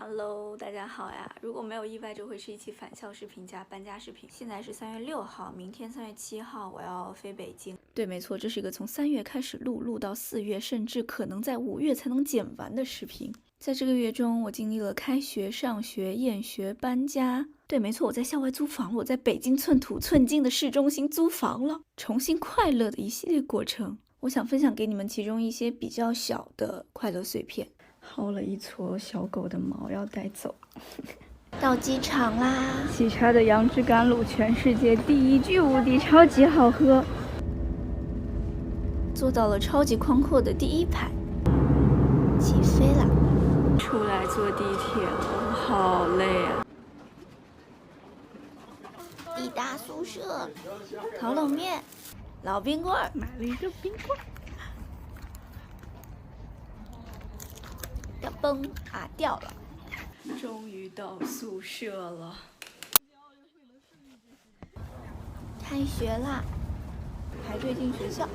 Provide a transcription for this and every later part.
Hello， 大家好呀！如果没有意外，这会是一期返校视频加搬家视频。现在是3月6号，明天3月7号我要飞北京。对，没错，这是一个从3月开始录到4月，甚至可能在5月才能剪完的视频。在这个月中，我经历了开学、上学、厌学、搬家。对，没错，我在校外租房了，我在北京寸土寸金的市中心租房了，重新快乐的一系列过程。我想分享给你们其中一些比较小的快乐碎片。薅了一撮小狗的毛要带走。到机场啦！喜茶的杨枝甘露，全世界第一巨无敌超级好喝。坐到了超级宽阔的第1排，起飞啦！出来坐地铁了，好累啊！抵达宿舍，烤冷面，老冰棍，买了一个冰棍。崩啊，掉了！终于到宿舍了。开学啦，排队进学校。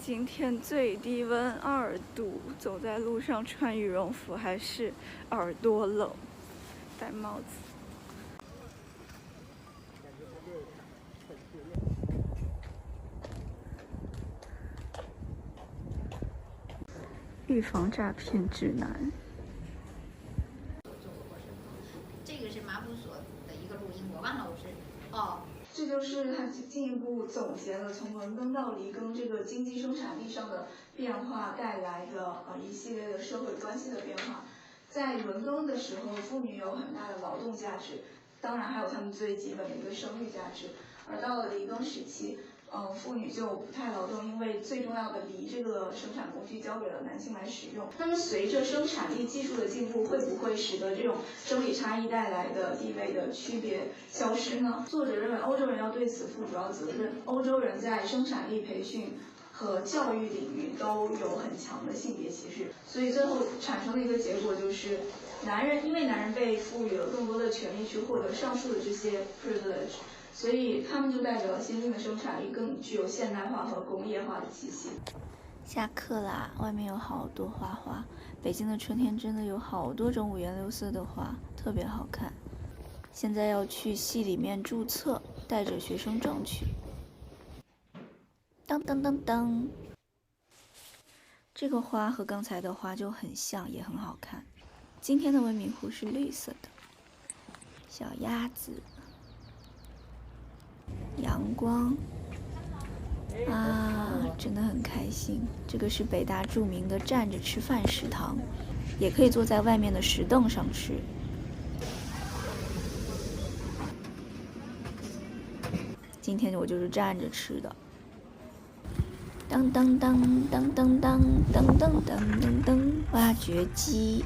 今天最低温2度，走在路上穿羽绒服还是耳朵冷，戴帽子。预防诈骗指南。这个是马普所的一个录音，我忘了我是这就是他进一步总结了从文庚到离庚这个经济生产力上的变化带来的一系列的社会关系的变化。在文庚的时候，妇女有很大的劳动价值，当然还有她们最基本的一个生育价值。而到了离庚时期，妇女就不太劳动，因为最重要的离这个生产工具交给了男性来使用。那么随着生产力技术的进步，会不会使得这种生理差异带来的地位的区别消失呢？作者认为欧洲人要对此负主要责任。欧洲人在生产力培训和教育领域都有很强的性别歧视，所以最后产生的一个结果就是，因为男人被赋予了更多的权利去获得上述的这些 privilege。所以他们就带着先进的生产力，更具有现代化和工业化的气息。下课啦，外面有好多花花。北京的春天真的有好多种五颜六色的花，特别好看。现在要去系里面注册，带着学生证去。当当当当，这个花和刚才的花就很像，也很好看。今天的未名湖是绿色的。小鸭子。阳光啊，真的很开心。这个是北大著名的站着吃饭食堂，也可以坐在外面的石凳上吃。今天我就是站着吃的。当当当当当当当当当当当，挖掘机。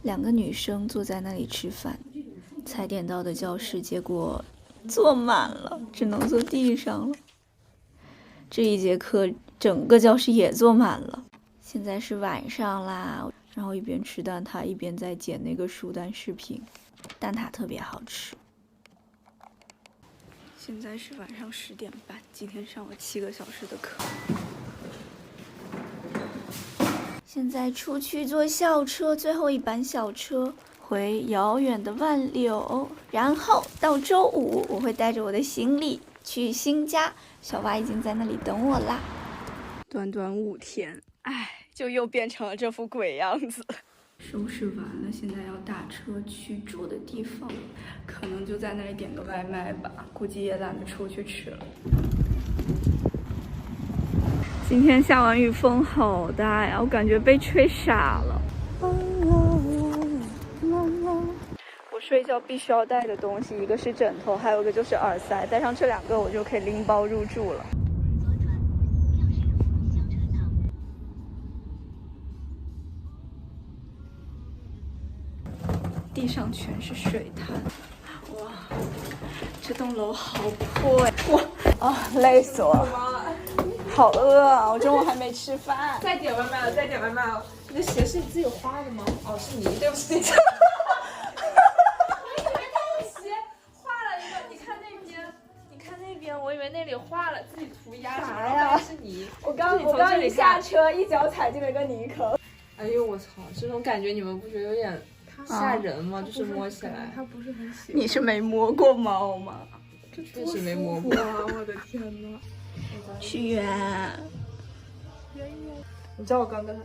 2个女生坐在那里吃饭，才点到的教室，结果坐满了，只能坐地上了。这一节课整个教室也坐满了。现在是晚上啦，然后一边吃蛋挞一边在剪那个熟蛋视频，蛋挞特别好吃。现在是晚上10点半，今天上了7个小时的课。现在出去坐校车，最后一班校车回遥远的万柳，然后到周5我会带着我的行李去新家，小娃已经在那里等我啦。短短5天，就又变成了这副鬼样子。收拾完了，现在要打车去住的地方，可能就在那里点个外卖吧，估计也懒得出去吃了。今天下完雨，风好大呀，我感觉被吹傻了。我睡觉必须要带的东西，一个是枕头，还有一个就是耳塞，带上这2个我就可以拎包入住了。地上全是水滩，哇，这栋楼好破呀！累死我了。好饿啊！我中午还没吃饭。再点外卖了，再点外卖了。你的鞋是你自己花的吗？哦，是你，对不起。我以为他的鞋画了一个，你看那边，我以为那里画了，自己涂鸦，啥呀然后是泥。我刚一下车，一脚踩进了个泥坑。哎呦我操，这种感觉你们不觉得有点吓人吗？就是摸起来，它不是很喜欢。你是没摸过猫吗？确实没摸过。我的天哪！许愿，你知道我刚跟他。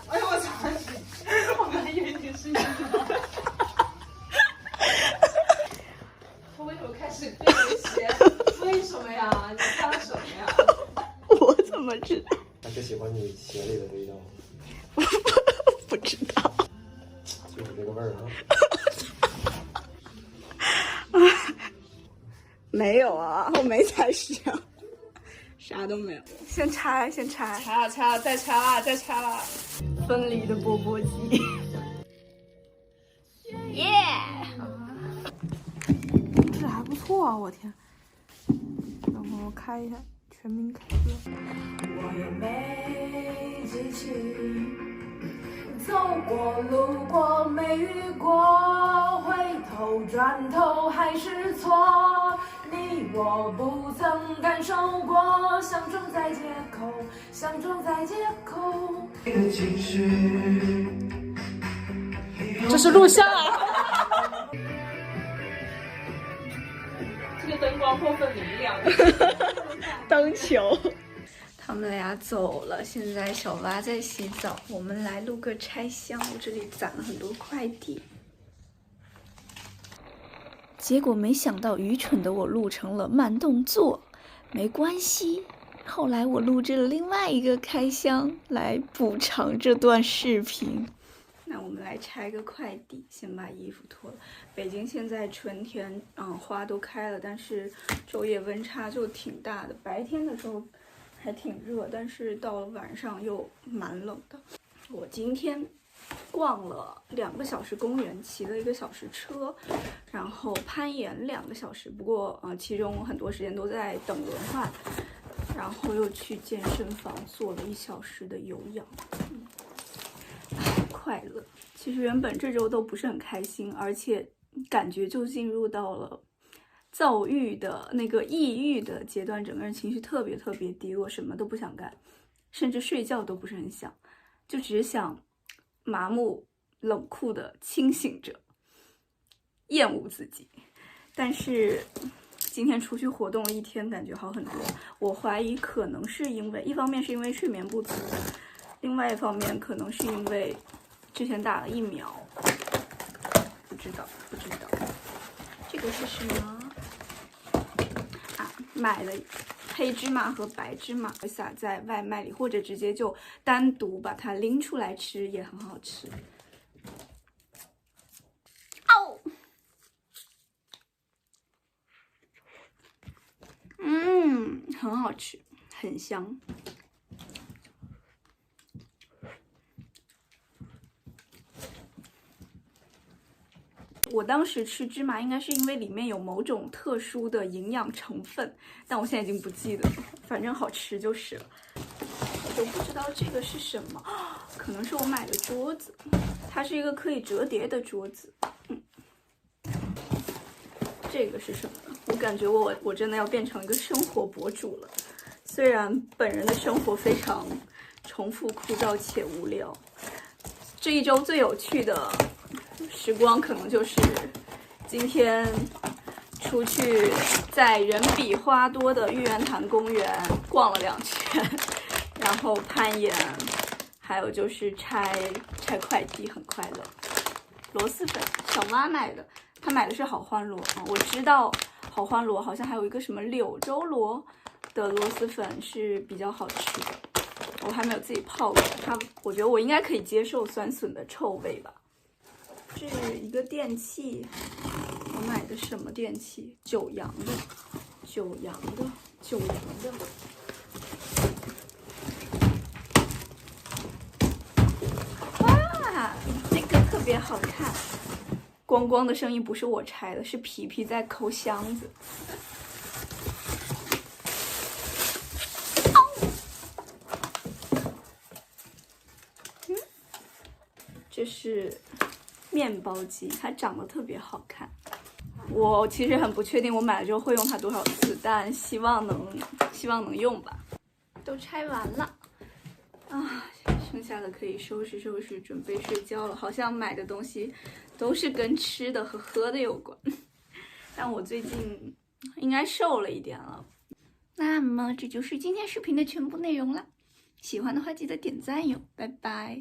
哎呦我操！我还以为你是你。他为什么开始对我鞋？为什么呀？你干什么呀？我怎么知道？还是喜欢你鞋里的味道？不知道。就是这个味儿啊。没有啊，我没踩上，啥都没有。先拆，拆了，再拆了。分离的钵钵鸡。耶！这还不错啊，我天。然后开一下全民 K 歌。我也没记起，走过路过没遇过，回头转头还是错。你我不曾感受过，相撞在街口，相撞在街口。这是录像啊！这个灯光过分明亮。灯球。他们俩走了，现在小蛙在洗澡，我们来录个拆箱。我这里攒了很多快递，结果没想到愚蠢的我录成了慢动作，没关系。后来我录制了另外一个开箱来补偿这段视频。那我们来拆个快递，先把衣服脱了。北京现在春天，花都开了，但是昼夜温差就挺大的。白天的时候还挺热，但是到了晚上又蛮冷的。我今天逛了2个小时公园，骑了1个小时车，然后攀岩2个小时，不过其中很多时间都在等轮换，然后又去健身房做了1小时的有氧。快乐。其实原本这周都不是很开心，而且感觉就进入到了躁郁的那个抑郁的阶段，整个人情绪特别低落，什么都不想干，甚至睡觉都不是很想，就只是想麻木冷酷的清醒着，厌恶自己。但是今天出去活动了1天，感觉好很多。我怀疑可能是因为，一方面是因为睡眠不足，另外一方面可能是因为之前打了疫苗，不知道。这个是什么啊？买了黑芝麻和白芝麻撒在外卖里，或者直接就单独把它拎出来吃，也很好吃。哦，很好吃，很香。我当时吃芝麻应该是因为里面有某种特殊的营养成分，但我现在已经不记得了，反正好吃就是了。我不知道这个是什么，可能是我买的桌子，它是一个可以折叠的桌子。这个是什么呢？我感觉我真的要变成一个生活博主了，虽然本人的生活非常重复、枯燥且无聊。这一周最有趣的时光可能就是今天出去在人比花多的玉渊潭公园逛了2圈，然后攀岩，还有就是拆快递，很快乐。螺蛳粉，小妈买的，她买的是好欢螺啊。我知道好欢螺好像还有一个什么柳州螺的螺蛳粉是比较好吃的，我还没有自己泡过它，我觉得我应该可以接受酸笋的臭味吧。是一个电器，我买的什么电器？九阳的。哇，这个特别好看。咣咣的声音不是我拆的，是皮皮在抠箱子。这是面包机，它长得特别好看。我其实很不确定我买了之后会用它多少次，但希望能用吧。都拆完了啊，剩下的可以收拾收拾，准备睡觉了。好像买的东西都是跟吃的和喝的有关，但我最近应该瘦了一点了。那么这就是今天视频的全部内容了，喜欢的话记得点赞哟，拜拜。